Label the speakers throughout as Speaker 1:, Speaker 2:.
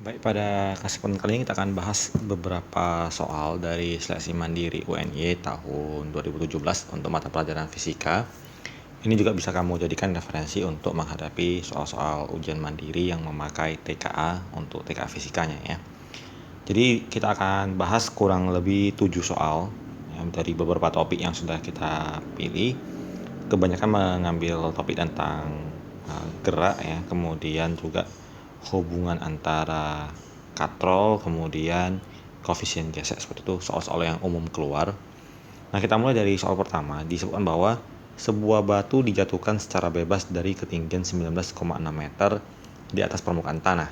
Speaker 1: Baik, pada kesempatan kali ini kita akan bahas beberapa soal dari seleksi mandiri UNY tahun 2017 untuk mata pelajaran fisika. Ini juga bisa kamu jadikan referensi untuk menghadapi soal-soal ujian mandiri yang memakai TKA untuk TKA fisikanya ya. Jadi kita akan bahas kurang lebih 7 soal ya, dari beberapa topik yang sudah kita pilih. Kebanyakan mengambil topik tentang gerak ya, kemudian juga hubungan antara katrol, kemudian koefisien gesek, seperti itu, soal-soal yang umum keluar. Nah, kita mulai dari soal pertama. Disebutkan bahwa sebuah batu dijatuhkan secara bebas dari ketinggian 19,6 meter di atas permukaan tanah.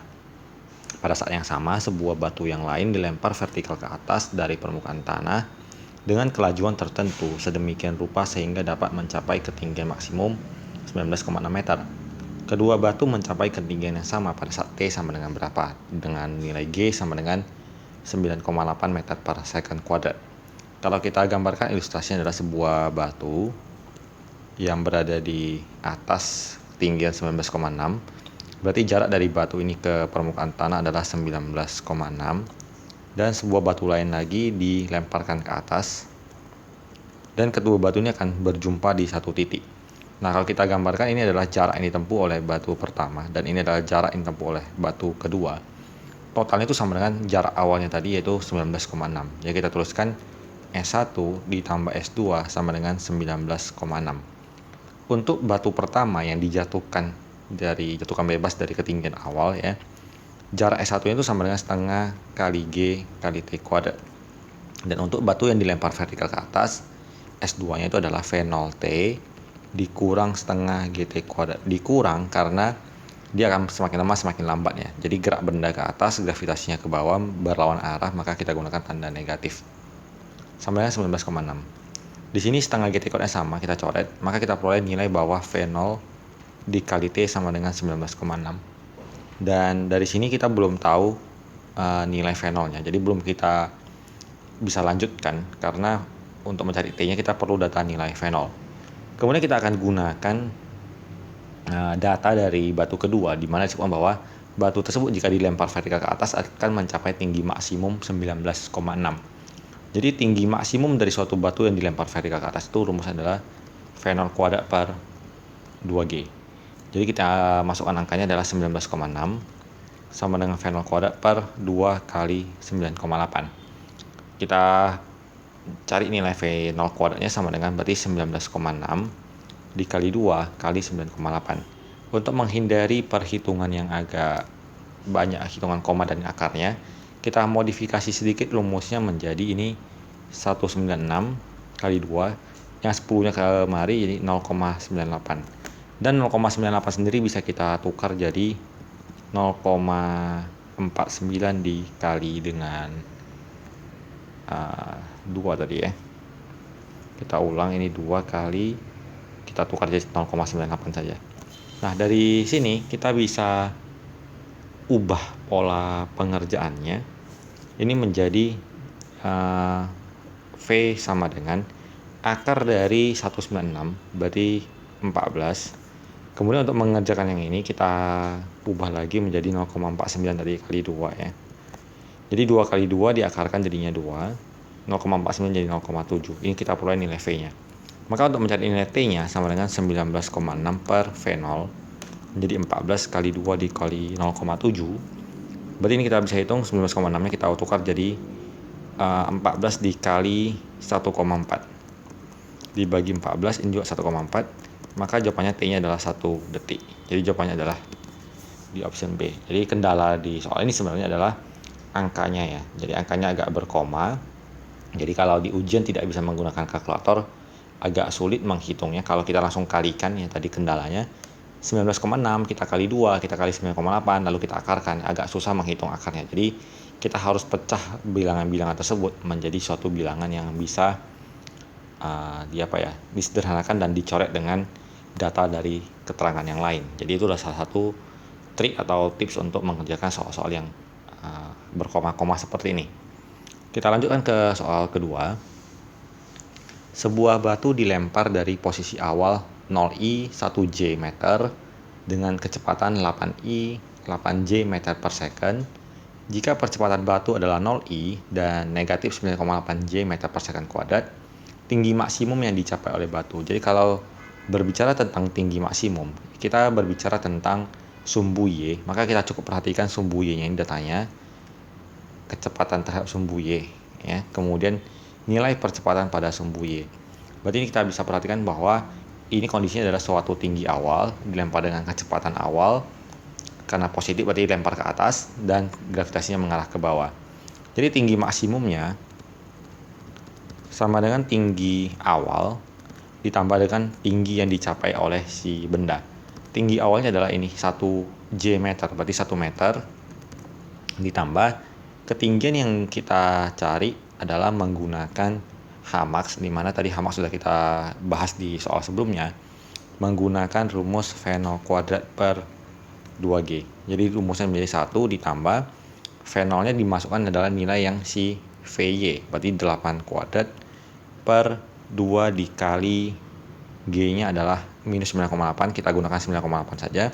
Speaker 1: Pada saat yang sama, sebuah batu yang lain dilempar vertikal ke atas dari permukaan tanah dengan kelajuan tertentu sedemikian rupa sehingga dapat mencapai ketinggian maksimum 19,6 meter. Kedua batu mencapai ketinggian yang sama pada saat T sama dengan berapa? Dengan nilai G sama dengan 9,8 meter per second kuadrat. Kalau kita gambarkan, ilustrasinya adalah sebuah batu yang berada di atas ketinggian 19,6. Berarti jarak dari batu ini ke permukaan tanah adalah 19,6. Dan sebuah batu lain lagi dilemparkan ke atas. Dan kedua batu ini akan berjumpa di satu titik. Nah, kalau kita gambarkan, ini adalah jarak yang ditempuh oleh batu pertama dan ini adalah jarak yang ditempuh oleh batu kedua. Totalnya itu sama dengan jarak awalnya tadi, yaitu 19,6. Jadi kita tuliskan S1 ditambah S2 sama dengan 19,6. Untuk batu pertama yang dijatuhkan bebas dari ketinggian awal ya, jarak S1 itu sama dengan setengah kali G kali T kuadrat. Dan untuk batu yang dilempar vertikal ke atas, S2 nya itu adalah V0T dikurang setengah GT kuadrat, dikurang karena dia akan semakin lama semakin lambat ya. Jadi gerak benda ke atas, gravitasinya ke bawah berlawan arah, maka kita gunakan tanda negatif. Sama dengan 19,6. Di sini setengah GT kuadratnya sama, kita coret, maka kita peroleh nilai bawah V0 dikali T sama dengan 19,6. Dan dari sini kita belum tahu nilai V0-nya, jadi belum kita bisa lanjutkan karena untuk mencari T-nya kita perlu data nilai V0. Kemudian kita akan gunakan data dari batu kedua, di mana disebutkan bahwa batu tersebut jika dilempar vertikal ke atas akan mencapai tinggi maksimum 19,6. Jadi tinggi maksimum dari suatu batu yang dilempar vertikal ke atas itu rumusnya adalah V0 kuadrat per 2G. Jadi kita masukkan angkanya adalah 19,6 sama dengan V0 kuadrat per 2 kali 9,8. Kita cari nilai V0 kuadratnya sama dengan berarti 19,6 dikali 2 kali 9,8. Untuk menghindari perhitungan yang agak banyak, hitungan koma dan akarnya, kita modifikasi sedikit rumusnya menjadi ini 196 kali 2, yang 10 nya kemari jadi 0,98. Dan 0,98 sendiri bisa kita tukar jadi 0,49 dikali dengan 2 tadi ya. Kita ulang, ini 2 kali, kita tukar jadi 0,98 saja. Nah, dari sini kita bisa ubah pola pengerjaannya. Ini menjadi V sama dengan akar dari 196 berarti 14. Kemudian untuk mengerjakan yang ini kita ubah lagi menjadi 0,49 tadi kali 2 ya. Jadi 2 kali 2 diakarkan jadinya 2, 0,49 jadi 0,7. Ini kita peroleh nilai V-nya. Maka untuk mencari nilai T-nya sama dengan 19,6 per V0 menjadi 14 kali 2 dikali 0,7. Berarti ini kita bisa hitung 19,6-nya kita tukar jadi 14 dikali 1,4 dibagi 14, ini juga 1,4. Maka jawabannya T-nya adalah 1 detik. Jadi jawabannya adalah di option B. Jadi kendala di soal ini sebenarnya adalah angkanya ya. Jadi angkanya agak berkoma. Jadi kalau di ujian tidak bisa menggunakan kalkulator, agak sulit menghitungnya. Kalau kita langsung kalikan ya tadi kendalanya 19,6 kita kali 2, kita kali 9,8 lalu kita akarkan, agak susah menghitung akarnya. Jadi kita harus pecah bilangan-bilangan tersebut menjadi suatu bilangan yang bisa disederhanakan dan dicoret dengan data dari keterangan yang lain. Jadi itu adalah salah satu trik atau tips untuk mengerjakan soal-soal yang berkoma-koma seperti ini. Kita lanjutkan ke soal kedua. Sebuah batu dilempar dari posisi awal 0i 1j meter dengan kecepatan 8i 8j meter per second Jika percepatan batu adalah 0i dan negatif 9,8 J meter per second kuadrat, tinggi maksimum yang dicapai oleh batu. Jadi kalau berbicara tentang tinggi maksimum, kita berbicara tentang sumbu Y, maka kita cukup perhatikan sumbu Y-nya ini datanya, kecepatan terhadap sumbu Y, ya. Kemudian nilai percepatan pada sumbu Y. Berarti ini kita bisa perhatikan bahwa ini kondisinya adalah suatu tinggi awal dilempar dengan kecepatan awal. Karena positif berarti dilempar ke atas dan gravitasinya mengarah ke bawah. Jadi tinggi maksimumnya sama dengan tinggi awal ditambah dengan tinggi yang dicapai oleh si benda. Tinggi awalnya adalah ini 1 J meter, berarti 1 meter ditambah ketinggian yang kita cari adalah menggunakan Hmax, di mana tadi Hmax sudah kita bahas di soal sebelumnya, menggunakan rumus V0 kuadrat per 2G. Jadi rumusnya menjadi 1 ditambah V0-nya dimasukkan adalah nilai yang si VY, berarti 8 kuadrat per 2 dikali G-nya adalah minus 9,8, kita gunakan 9,8 saja.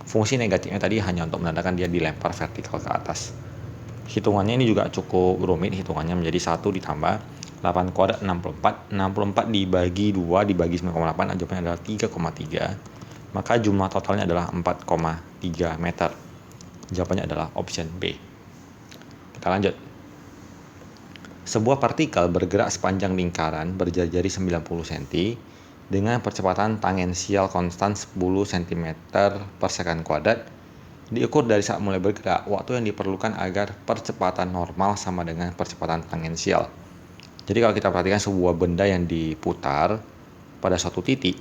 Speaker 1: Fungsi negatifnya tadi hanya untuk menandakan dia dilempar vertikal ke atas. Hitungannya ini juga cukup rumit, hitungannya menjadi 1 ditambah 8 kuadrat 64 dibagi 2 dibagi 9,8, jawabannya adalah 3,3. Maka jumlah totalnya adalah 4,3 meter. Jawabannya adalah option B. Kita lanjut. Sebuah partikel bergerak sepanjang lingkaran berjari-jari 90 cm dengan percepatan tangensial konstan 10 cm per second kuadrat. Diukur dari saat mulai bergerak, waktu yang diperlukan agar percepatan normal sama dengan percepatan tangensial. Jadi kalau kita perhatikan sebuah benda yang diputar pada suatu titik,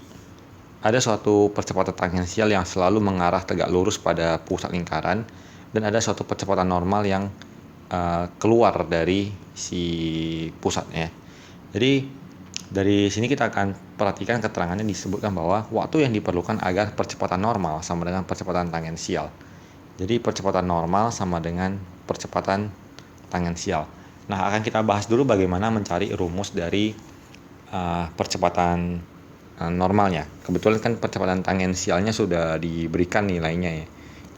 Speaker 1: ada suatu percepatan tangensial yang selalu mengarah tegak lurus pada pusat lingkaran, dan ada suatu percepatan normal yang keluar dari si pusatnya. Jadi dari sini kita akan perhatikan keterangannya disebutkan bahwa waktu yang diperlukan agar percepatan normal sama dengan percepatan tangensial. Jadi percepatan normal sama dengan percepatan tangensial. Nah, akan kita bahas dulu bagaimana mencari rumus dari percepatan normalnya. Kebetulan kan percepatan tangensialnya sudah diberikan nilainya ya.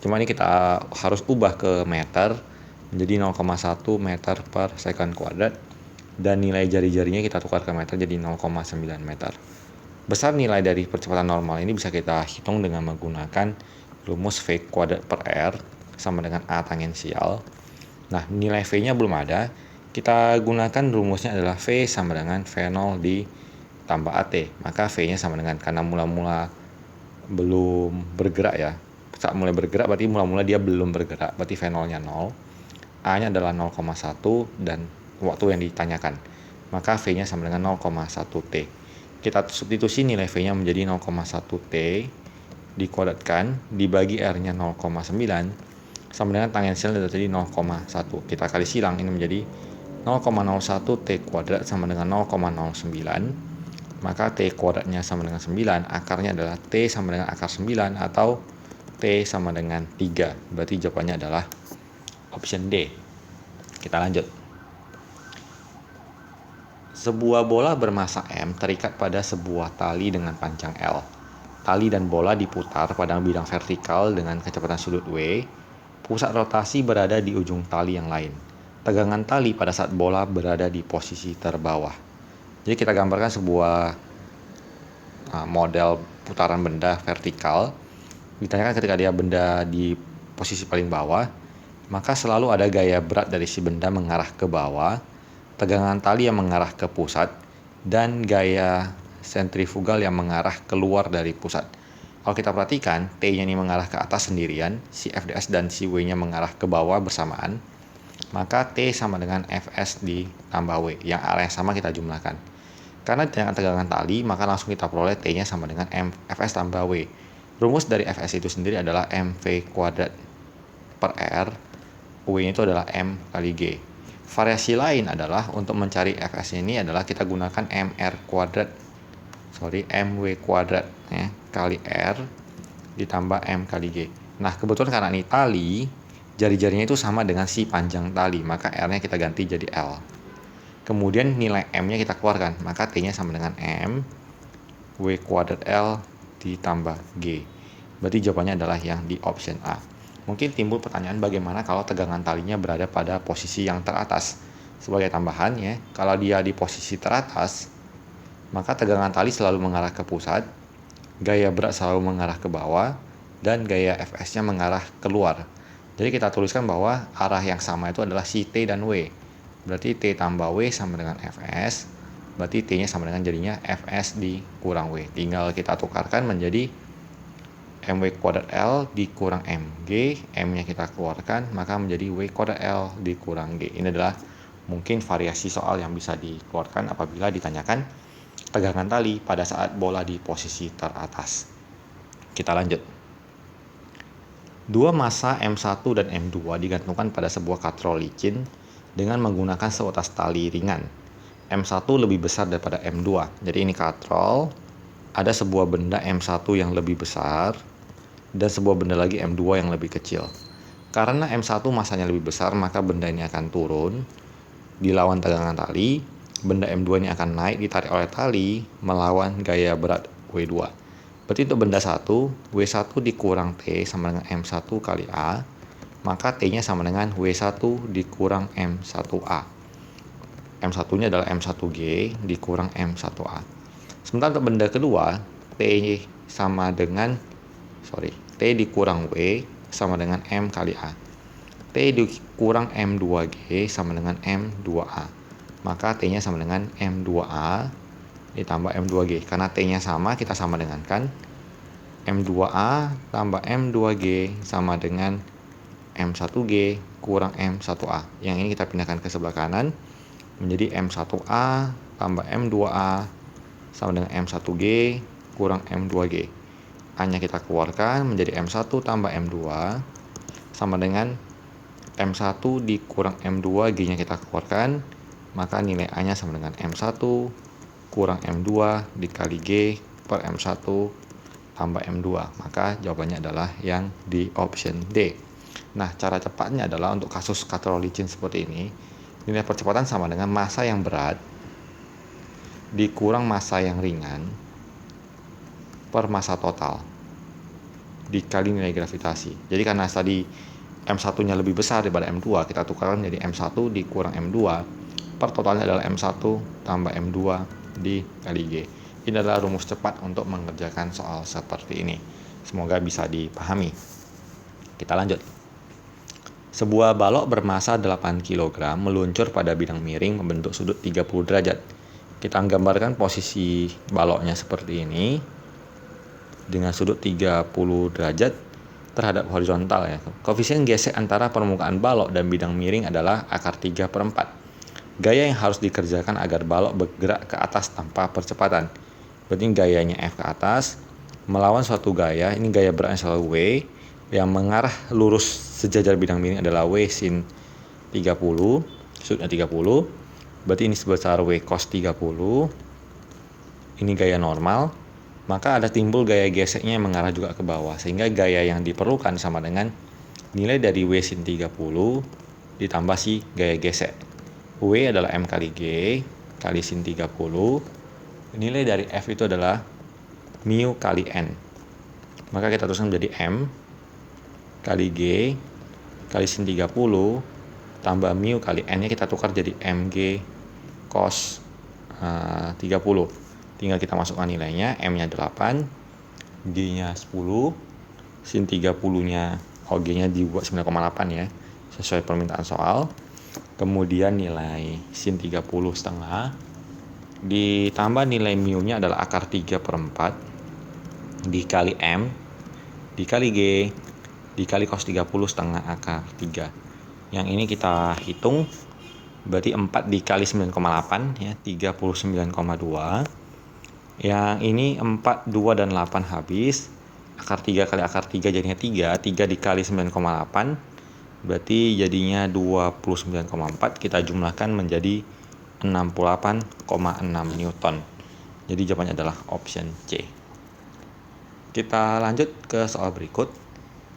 Speaker 1: Cuma ini kita harus ubah ke meter menjadi 0,1 meter per second kuadrat, dan nilai jari-jarinya kita tukar ke meter jadi 0,9 meter. Besar nilai dari percepatan normal ini bisa kita hitung dengan menggunakan rumus V kuadrat per R sama dengan A tangensial. Nah, nilai V-nya belum ada. Kita gunakan rumusnya adalah V sama dengan V0 tambah AT, maka V-nya sama dengan, karena mula-mula belum bergerak ya, saat mulai bergerak berarti mula-mula dia belum bergerak, berarti V0-nya 0, A-nya adalah 0,1 dan waktu yang ditanyakan, maka V-nya sama dengan 0,1 T. Kita substitusi nilai V-nya menjadi 0,1 T dikuadratkan dibagi R-nya 0,9 sama dengan tangensial tadi 0,1. Kita kali silang, ini menjadi 0,01 T kuadrat sama dengan 0,09. Maka T kuadratnya sama dengan 9, akarnya adalah T sama dengan akar 9 atau T sama dengan 3. Berarti jawabannya adalah option D. Kita lanjut. Sebuah bola bermassa M terikat pada sebuah tali dengan panjang L. Tali dan bola diputar pada bidang vertikal dengan kecepatan sudut W. Pusat rotasi berada di ujung tali yang lain. Tegangan tali pada saat bola berada di posisi terbawah. Jadi kita gambarkan sebuah model putaran benda vertikal. Ditanyakan ketika dia benda di posisi paling bawah, maka selalu ada gaya berat dari si benda mengarah ke bawah, tegangan tali yang mengarah ke pusat, dan gaya sentrifugal yang mengarah keluar dari pusat. Kalau kita perhatikan, T-nya ini mengarah ke atas sendirian, si FDS dan si W-nya mengarah ke bawah bersamaan, maka T sama dengan Fs ditambah W, yang arah yang sama kita jumlahkan. Karena dengan tegangan tali, maka langsung kita peroleh T-nya sama dengan Fs tambah W. Rumus dari Fs itu sendiri adalah mv kuadrat per R, W itu adalah M kali G. Variasi lain adalah untuk mencari Fs ini adalah kita gunakan mw kuadrat ya, kali R ditambah M kali G. Nah, kebetulan karena ini tali, jari-jarinya itu sama dengan si panjang tali, maka R-nya kita ganti jadi L. Kemudian nilai M-nya kita keluarkan, maka T-nya sama dengan M, W kuadrat L ditambah G. Berarti jawabannya adalah yang di option A. Mungkin timbul pertanyaan bagaimana kalau tegangan talinya berada pada posisi yang teratas. Sebagai tambahan ya, kalau dia di posisi teratas, maka tegangan tali selalu mengarah ke pusat, gaya berat selalu mengarah ke bawah, dan gaya Fs-nya mengarah keluar. Jadi kita tuliskan bahwa arah yang sama itu adalah si T dan W. Berarti T tambah W sama dengan Fs, berarti T-nya sama dengan jadinya Fs dikurang W. Tinggal kita tukarkan menjadi MW kuadrat L dikurang MG, M-nya kita keluarkan, maka menjadi W kuadrat L dikurang G. Ini adalah mungkin variasi soal yang bisa dikeluarkan apabila ditanyakan tegangan tali pada saat bola di posisi teratas. Kita lanjut. Dua massa M1 dan M2 digantungkan pada sebuah katrol licin dengan menggunakan seutas tali ringan. M1 lebih besar daripada M2. Jadi ini katrol, ada sebuah benda M1 yang lebih besar dan sebuah benda lagi M2 yang lebih kecil. Karena M1 massanya lebih besar, maka benda ini akan turun dilawan tegangan tali. Benda M2 ini akan naik ditarik oleh tali melawan gaya berat W2. Berarti untuk benda 1, W1 dikurang T sama dengan M1 kali A, maka T-nya sama dengan W1 dikurang M1A. M1-nya adalah M1G dikurang M1A. Sementara untuk benda kedua, T dikurang W sama dengan M kali A. T dikurang M2G sama dengan M2A. Maka T-nya sama dengan M2A ditambah M2G. Karena T-nya sama, kita sama dengan kan. M2A tambah M2G sama dengan M1G kurang M1A. Yang ini kita pindahkan ke sebelah kanan menjadi M1A tambah M2A sama dengan M1G kurang M2G. A-nya kita keluarkan menjadi M1 tambah M2 sama dengan M1 dikurang M2, G-nya kita keluarkan, maka nilai A-nya sama dengan M1 kurang M2 dikali G per M1 tambah M2. Maka jawabannya adalah yang di option D. Nah, cara cepatnya adalah untuk kasus katrol licin seperti ini, nilai percepatan sama dengan massa yang berat dikurang massa yang ringan per massa total dikali nilai gravitasi. Jadi karena tadi M1-nya lebih besar daripada M2, kita tukarkan menjadi M1 dikurang M2 per totalnya adalah M1 tambah M2 dikali G. Ini adalah rumus cepat untuk mengerjakan soal seperti ini. Semoga bisa dipahami. Kita lanjut. Sebuah balok bermassa 8 kg meluncur pada bidang miring membentuk sudut 30 derajat. Kita gambarkan posisi baloknya seperti ini dengan sudut 30 derajat terhadap horizontal ya. Koefisien gesek antara permukaan balok dan bidang miring adalah akar 3/4. Gaya yang harus dikerjakan agar balok bergerak ke atas tanpa percepatan. Berarti gayanya F ke atas melawan suatu gaya, ini gaya beratnya selalu W, yang mengarah lurus sejajar bidang miring adalah W sin 30, sudutnya 30. Berarti ini sebesar W cos 30. Ini gaya normal. Maka ada timbul gaya geseknya yang mengarah juga ke bawah. Sehingga gaya yang diperlukan sama dengan nilai dari W sin 30 ditambah si gaya gesek. W adalah M kali G kali sin 30. Nilai dari F itu adalah mu kali N. Maka kita tuliskan menjadi M kali G kali sin 30 tambah mu kali N-nya kita tukar jadi MG cos 30. Tinggal kita masukkan nilainya, M-nya 8, G-nya 10, sin 30-nya, G-nya dibuat 9,8 ya, sesuai permintaan soal. Kemudian nilai sin 30 setengah, ditambah nilai mu-nya adalah akar 3/4, dikali M, dikali G, dikali cos 30 setengah akar 3. Yang ini kita hitung, berarti 4 dikali 9,8 ya, 39,2. Yang ini 4, 2, dan 8 habis. Akar 3 kali akar 3 jadinya 3. 3 dikali 9,8 berarti jadinya 29,4. Kita jumlahkan menjadi 68,6 Newton. Jadi jawabannya adalah option C. Kita lanjut ke soal berikut.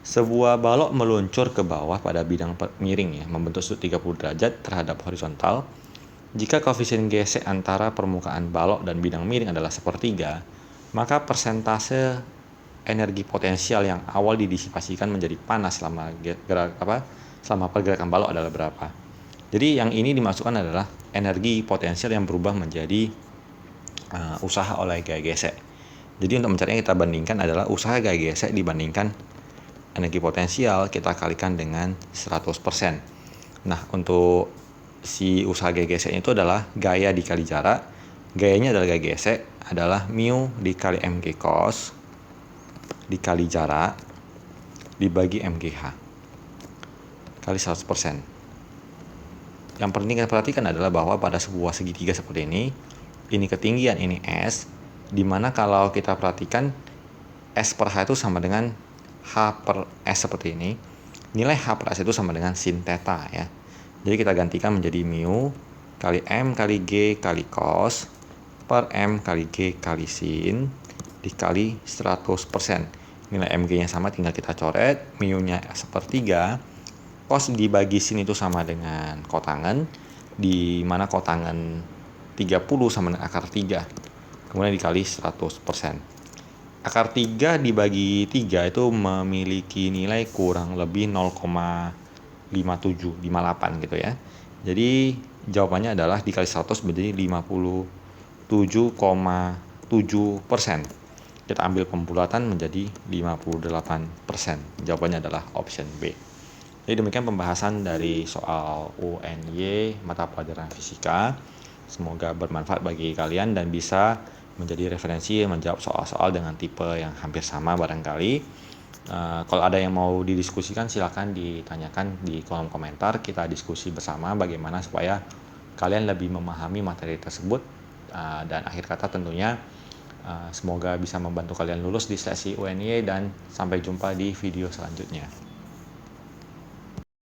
Speaker 1: Sebuah balok meluncur ke bawah pada bidang miring ya, membentuk sudut 30 derajat terhadap horizontal. Jika koefisien gesek antara permukaan balok dan bidang miring adalah 1/3, maka persentase energi potensial yang awal didisipasikan menjadi panas selama pergerakan balok adalah berapa. Jadi yang ini dimasukkan adalah energi potensial yang berubah menjadi usaha oleh gaya gesek. Jadi untuk mencarinya kita bandingkan adalah usaha gaya gesek dibandingkan energi potensial kita kalikan dengan 100%. Nah, untuk si usaha gaya gesek itu adalah gaya dikali jarak. Gayanya adalah gaya gesek adalah mu dikali mg cos dikali jarak dibagi mgh kali 100%. Yang penting kita perhatikan adalah bahwa pada sebuah segitiga seperti ini ketinggian, ini S, dimana kalau kita perhatikan S per H itu sama dengan H per S seperti ini. Nilai H per S itu sama dengan sin theta ya. Jadi kita gantikan menjadi mu kali M kali G kali cos per M kali G kali sin dikali 100%. Nilai MG-nya sama, tinggal kita coret. Mu-nya sepertiga. Cos dibagi sin itu sama dengan kotangen, di mana kotangen 30 sama dengan akar 3. Kemudian dikali 100%. Akar 3 dibagi 3 itu memiliki nilai kurang lebih 0,5758 gitu ya. Jadi jawabannya adalah dikali 100 menjadi 57,7%. Kita ambil pembulatan menjadi 58%. Jawabannya adalah option B. Jadi demikian pembahasan dari soal UNY mata pelajaran fisika. Semoga bermanfaat bagi kalian dan bisa menjadi referensi menjawab soal-soal dengan tipe yang hampir sama barangkali. Kalau ada yang mau didiskusikan silakan ditanyakan di kolom komentar. Kita diskusi bersama bagaimana supaya kalian lebih memahami materi tersebut. Dan akhir kata tentunya semoga bisa membantu kalian lulus di seleksi UNY dan sampai jumpa di video selanjutnya.